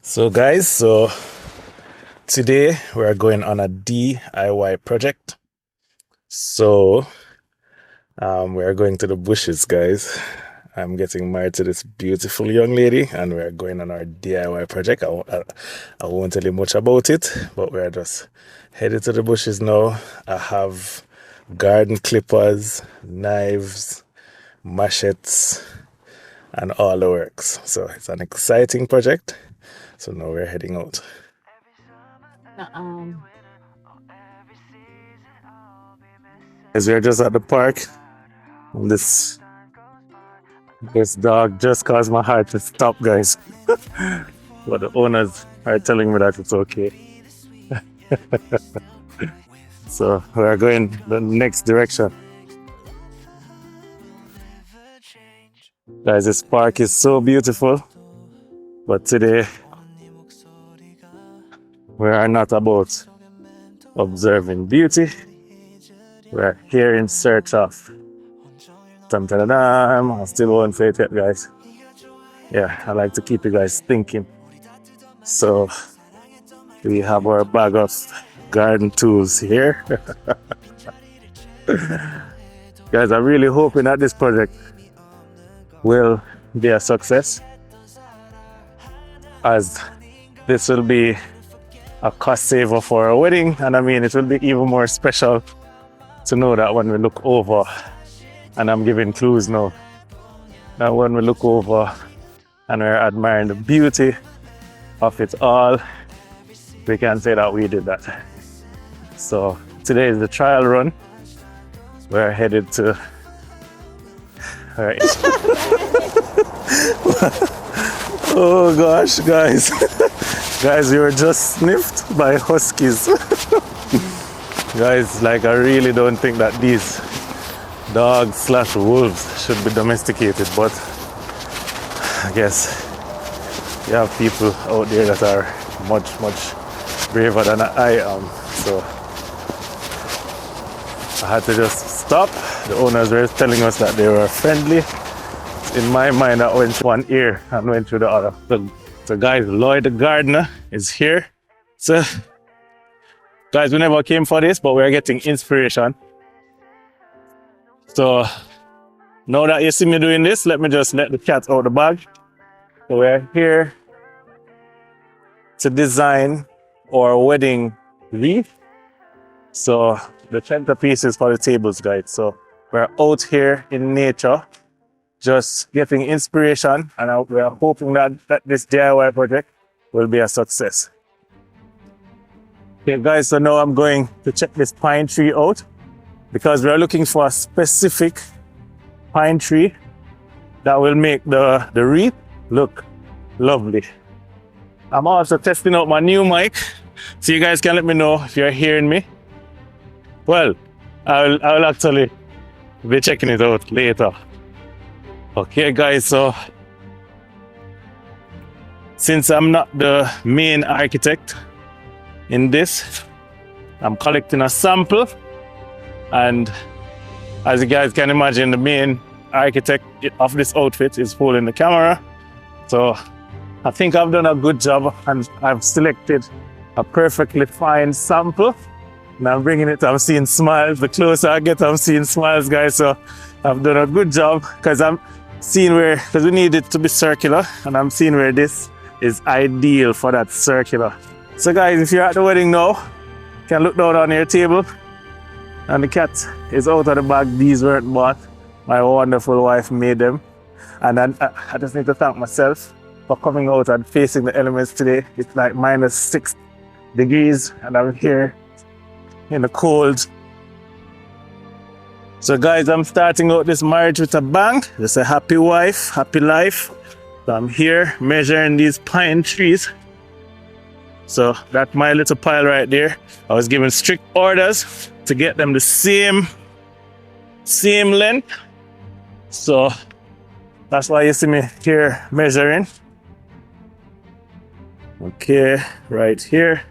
So guys, today we're going on a DIY project. So we're going to the bushes, guys. I'm getting married to this beautiful young lady and we're going on our DIY project. I won't tell you much about it, but we're just headed to the bushes now. I have garden clippers, knives, machetes, and all the works. So it's an exciting project. So now we're heading out. As we're just at the park, and this dog just caused my heart to stop, guys. But the owners are telling me that it's okay. So we're going the next direction. Guys, this park is so beautiful, but today we are not about observing beauty. We're here in search of I still won't say it yet, guys. Yeah, I like to keep you guys thinking. So we have our bag of garden tools here. Guys, I'm really hoping that this project will be a success, as this will be a cost saver for our wedding, and I mean it will be even more special to know that when we look over, and I'm giving clues now, that when we look over and we're admiring the beauty of it all, we can say that we did that. So today is the trial run. We're headed to Oh gosh, guys. Guys, we were just sniffed by huskies. Guys, like I really don't think that these dogs / wolves should be domesticated, but I guess you have people out there that are much braver than I am. So I had to just stop. The owners were telling us that they were friendly. In my mind, that went through one ear and went through the other. So guys, Lloyd the gardener is here. So guys, we never came for this, but we're getting inspiration. So now that you see me doing this, let me just let the cat out of the bag. So we're here to design our wedding wreath. So the centerpiece is for the tables, guys. So we're out here in nature, just getting inspiration, and we are hoping that this DIY project will be a success. Okay guys, so now I'm going to check this pine tree out, because we're looking for a specific pine tree that will make the wreath look lovely. I'm also testing out my new mic, so you guys can let me know if you're hearing me. Well, I'll actually be checking it out later. Okay guys, so since I'm not the main architect in this, I'm collecting a sample, and as you guys can imagine, the main architect of this outfit is holding the camera. So I think I've done a good job, and I've selected a perfectly fine sample. And I'm bringing it, I'm seeing smiles. The closer I get, I'm seeing smiles, guys. So I've done a good job, because I'm seeing because we need it to be circular, and I'm seeing where this is ideal for that circular. So guys, if you're at the wedding now, you can look down on your table, and the cat is out of the bag. These weren't bought. My wonderful wife made them. And I just need to thank myself for coming out and facing the elements today. It's like -6 degrees, and I'm here in the cold. So guys, I'm starting out this marriage with a bang. Just a happy wife, happy life. So I'm here measuring these pine trees. So that's my little pile right there. I was given strict orders to get them the same length. So that's why you see me here measuring. Okay, right here.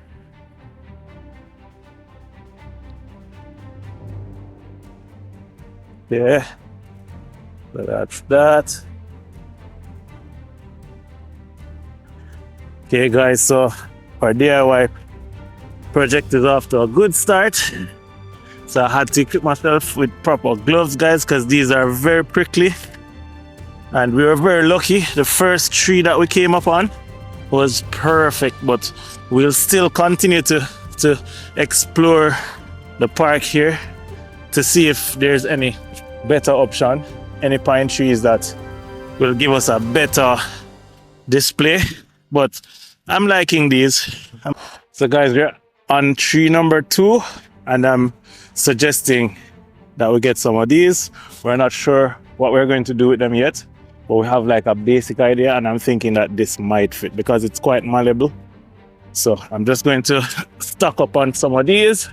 Yeah, so that's that. Okay guys, so our DIY project is off to a good start. So I had to equip myself with proper gloves guys, because these are very prickly. And we were very lucky. The first tree that we came upon was perfect, but we'll still continue to explore the park here to see if there's any better option, any pine trees that will give us a better display. But I'm liking these. So guys, we're on tree number 2, and I'm suggesting that we get some of these. We're not sure what we're going to do with them yet, but we have like a basic idea, and I'm thinking that this might fit because it's quite malleable. So I'm just going to stock up on some of these,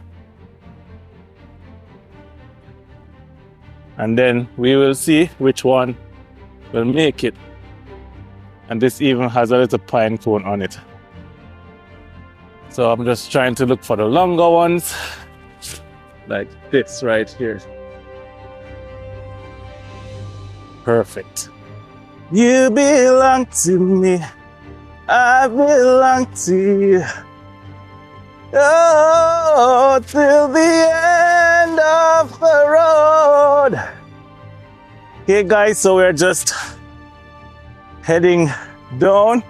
and then we will see which one will make it. And this even has a little pine cone on it. So I'm just trying to look for the longer ones, like this right here. Perfect. You belong to me, I belong to you. Oh, till the end of the road. Okay guys, so we're just heading down.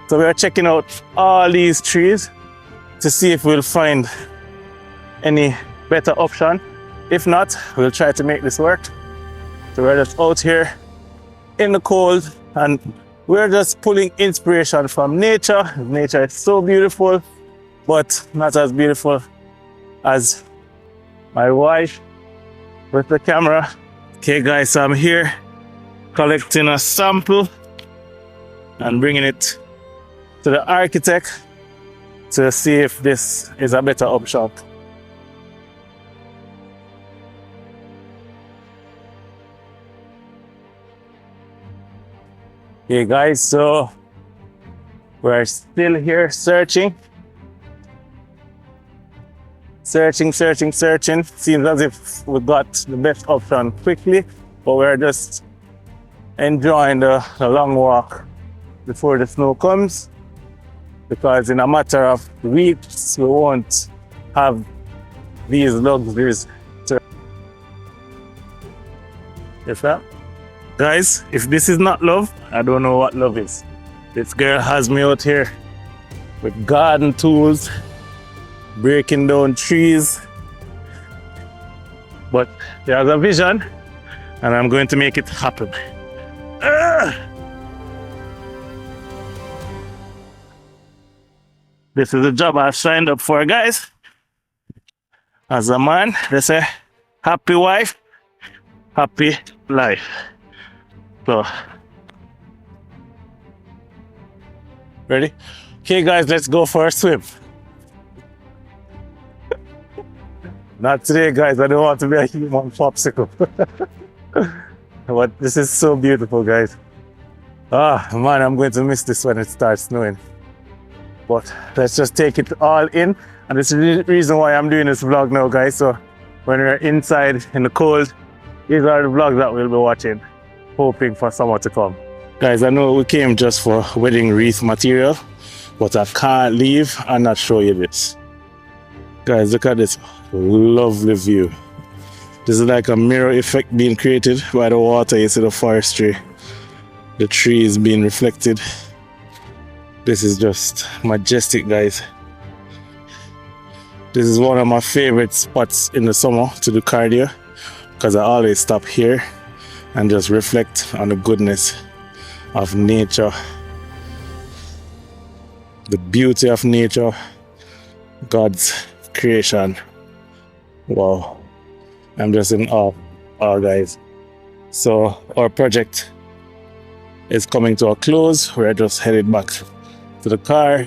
So we're checking out all these trees to see if we'll find any better option. If not, we'll try to make this work. So we're just out here in the cold, and we're just pulling inspiration from nature. Nature is so beautiful, but not as beautiful as my wife with the camera. Okay guys, so I'm here collecting a sample and bringing it to the architect to see if this is a better option. Okay guys, so we're still here searching. Searching. Seems as if we got the best option quickly, but we're just enjoying the long walk before the snow comes, because in a matter of weeks we won't have these luxuries. Yes, sir? Guys, if this is not love, I don't know what love is. This girl has me out here with garden tools, breaking down trees, but there's a vision and I'm going to make it happen. This is the job I've signed up for, guys. As a man, they say, happy wife, happy life. So, ready? Okay guys, let's go for a swim. Not today guys, I don't want to be a human popsicle. But this is so beautiful guys. Ah man, I'm going to miss this when it starts snowing. But let's just take it all in. And this is the reason why I'm doing this vlog now guys. So when we're inside in the cold, these are the vlogs that we'll be watching, hoping for someone to come. Guys, I know we came just for wedding wreath material, but I can't leave and not show you this. Guys, look at this lovely view. This is like a mirror effect being created by the water. You see the forestry, the trees being reflected. This is just majestic, guys. This is one of my favorite spots in the summer to do cardio, because I always stop here and just reflect on the goodness of nature, the beauty of nature, God's creation. Wow, I'm just in awe, guys. So our project is coming to a close. We're just headed back to the car.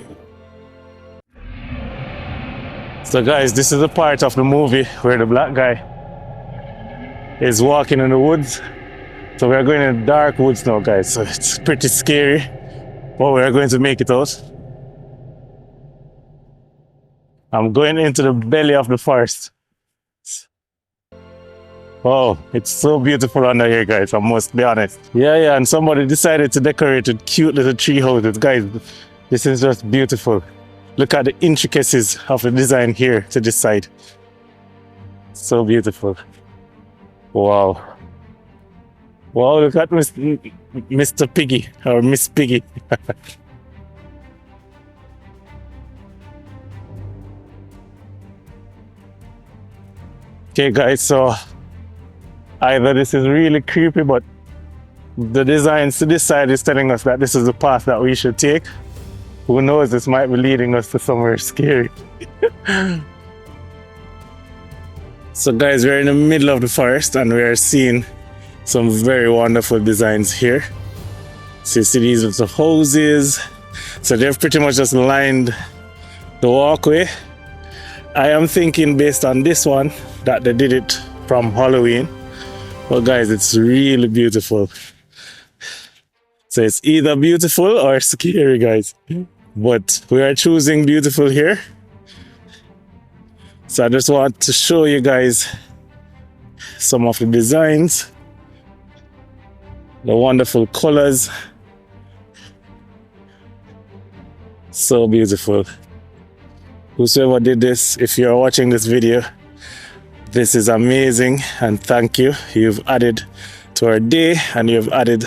So guys, this is a part of the movie where the black guy is walking in the woods. So we're going in the dark woods now guys, so it's pretty scary, but we're going to make it out. I'm going into the belly of the forest. Oh, it's so beautiful under here guys, I must be honest. Yeah, and somebody decided to decorate with cute little tree houses. Guys, This is just beautiful. Look at the intricacies of the design here to this side. So beautiful. Wow. Wow, look at Mr. Piggy or Miss Piggy. Okay guys, so either this is really creepy, but the design to this side is telling us that this is the path that we should take. Who knows, this might be leading us to somewhere scary. So guys, we're in the middle of the forest and we are seeing some very wonderful designs here. So you see these little houses. So they've pretty much just lined the walkway. I am thinking based on this one that they did it from Halloween. But guys, it's really beautiful. So it's either beautiful or scary, guys. But we are choosing beautiful here. So I just want to show you guys some of the designs, the wonderful colors. So beautiful. Whosoever did this, if you're watching this video, this is amazing and thank you. You've added to our day and you've added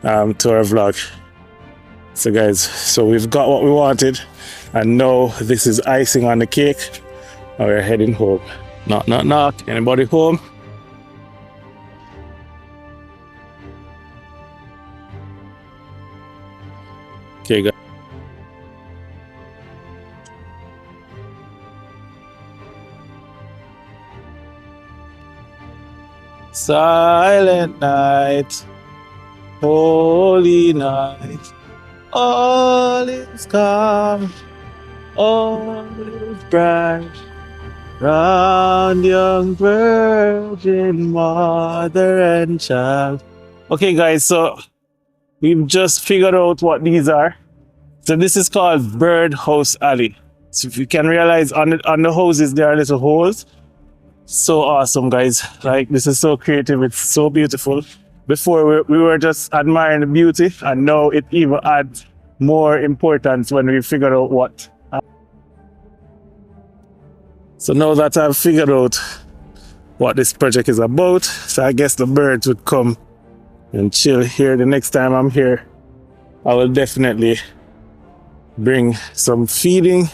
to our vlog. So guys, so we've got what we wanted and now this is icing on the cake and we're heading home. Knock, knock, knock. Anybody home? Okay guys. Silent night, holy night, all is calm, all is bright, round young virgin mother and child. Okay guys, so we've just figured out what these are. So this is called Birdhouse Alley. So if you can realize on the houses there are little holes. So awesome guys, like this is so creative, it's so beautiful. Before we were just admiring the beauty and now it even adds more importance when we figure out what. So now that I've figured out what this project is about, so I guess the birds would come and chill here. The next time I'm here, I will definitely bring some feeding.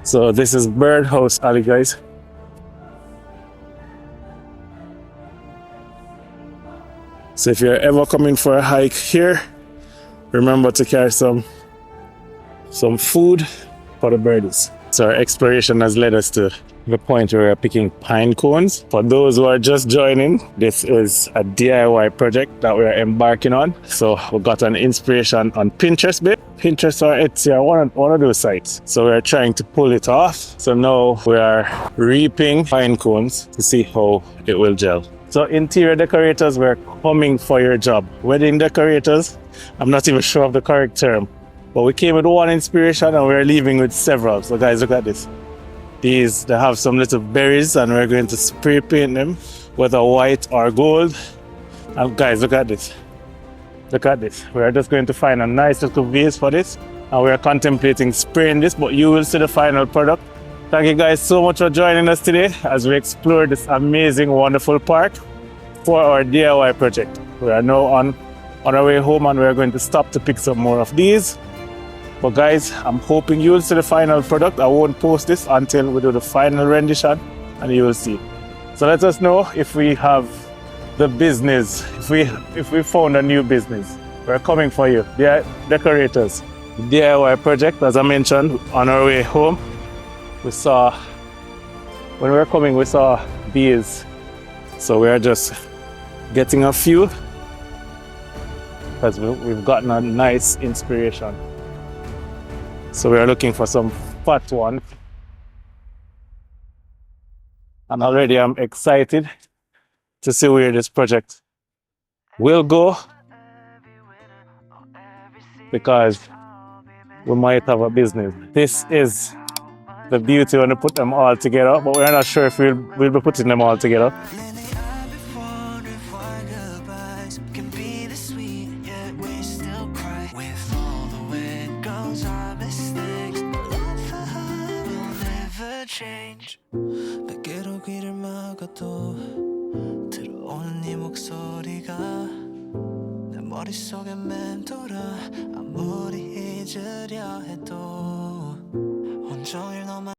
So this is Birdhouse Alley, guys. So if you're ever coming for a hike here, remember to carry some food for the birdies. So our exploration has led us to the point where we're picking pine cones. For those who are just joining, this is a DIY project that we're embarking on. So we got an inspiration on Pinterest, babe. Pinterest or Etsy or one of those sites. So we're trying to pull it off. So now we are reaping pine cones to see how it will gel. So interior decorators, we're coming for your job. Wedding decorators, I'm not even sure of the correct term, but we came with one inspiration and we're leaving with several. So guys, look at this. These, they have some little berries and we're going to spray paint them, whether white or gold. And guys, look at this. Look at this. We're just going to find a nice little vase for this. And we're contemplating spraying this, but you will see the final product. Thank you guys so much for joining us today as we explore this amazing, wonderful park for our DIY project. We are now on our way home and we're going to stop to pick some more of these. But guys, I'm hoping you'll see the final product. I won't post this until we do the final rendition and you will see. So let us know if we have the business, if we found a new business. We're coming for you. Decorators. DIY project, as I mentioned, on our way home. When we were coming, we saw bees. So we're just getting a few because we've gotten a nice inspiration. So we are looking for some fat ones. And already I'm excited to see where this project will go because we might have a business. This is the beauty when we put them all together, but we're not sure if we'll be putting them all together. With all the way it goes, our mistakes, but love for her will never change. 몇 개로 귀를 막아도 들어오는 네 목소리가 내 머릿속에 맴돌아. 아무리 잊으려 해도 온종일 너만